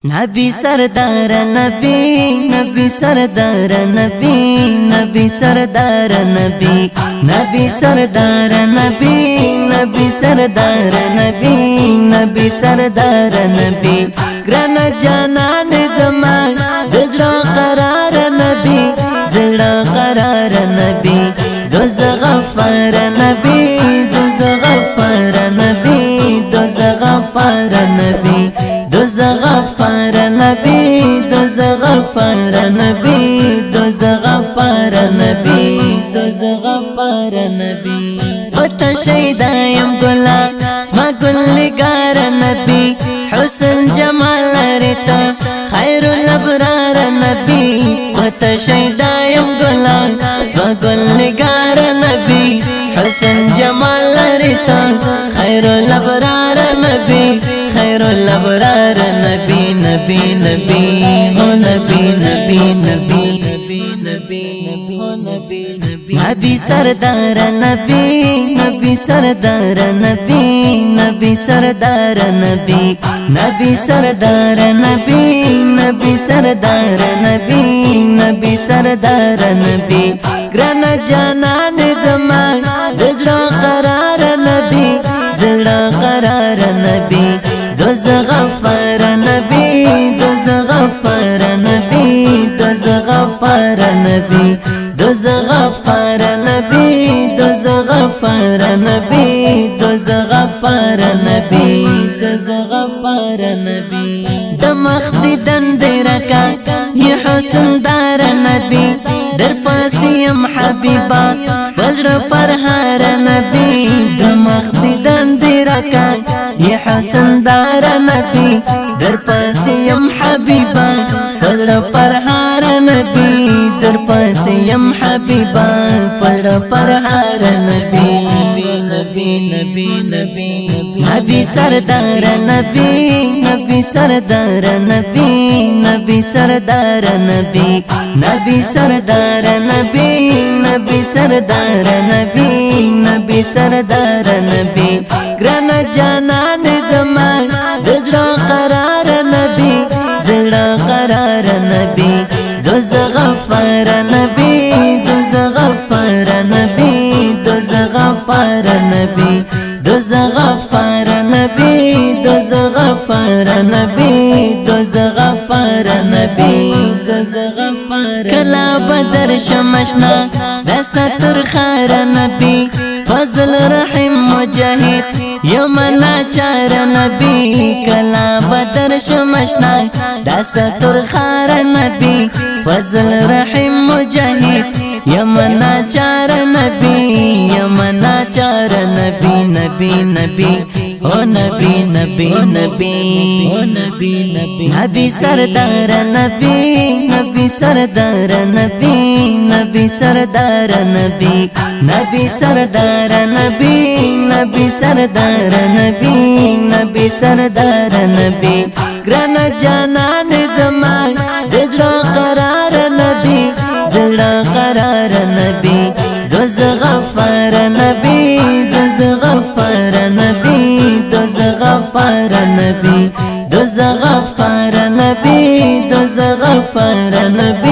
نبی سردار نبی نبی سردار نبی نبی سردار نبی نبی سردار نبی نبی سردار نبی نبی سردار نبی گران جانان زمان دزلا قرار نبی دزلا قرار نبی دوز غفار نبی دوز غفار نبی دوز غفار نبی دوز غفار نبی دوز غفار نبی دوز غفار نبی دوز غفار نبی پتا شیدایم گلا اسما گلگار نبی حسن جمال ریتا خیر الابرار نبی پتا شیدایم گلا اسما گلگار نبی حسن جمال ریتا خیر الابرار نبی خیر الابرار نبی نبی نبی ہو نبی نبی نبی نبی نبی ہو نبی نبی نبی سردار نبی نبی سردار نبی نبی سردار نبی نبی سردار نبی نبی سردار نبی نبی سردار نبی گران جانان زمان دزلا قرار نبی دزلا قرار نبی دوز غفار نبی دوز غفار نبی دوز غفار نبی دوز غفار نبی دوز غفار نبی دوز غفار نبی دوز غفار نبی دمخ دیدن درکا یہ حسن دار نبی در پاسیم حبیبا وزر فرحار نبی دمخ دیدن درکا یہ حسن دار نبی در پاسیم حبیبا وزر فرحار نبی در پاسیم حبیبا وزر فرحار نبی نبی نبی نبی نبی سردار نبی نبی سردار نبی نبی سردار نبی نبی سردار نبی نبی سردار نبی نبی سردار نبی گران جانان زمان دزلا قرار نبی دزلا قرار نبی دوز غفار نبی دوز غفار نبی دوز غفار نبی دوز غفار نبی دوز غفار نبی دوز غفار نبی دوز غفار کلا بدر شمشنا دستا ترخار نبی فضل رحم مجاهد یمنا چار نبی کلا بدر شمشنا دستا ترخار نبی فضل رحم مجاهد یمنا چار نبی یمنا چار نبی نبی نبی او نبی نبی نبی او نبی نبی نبی سردار نبی نبی سردار نبی نبی سردار نبی نبی سردار نبی نبی سردار نبی نبی سردار نبی گران جانان زمان دزلا قرار نبی دزلا قرار نبی دوز غفار نبی دوز غفار نبی دوز غفار نبی دوز غفار نبی دوز غفار نبی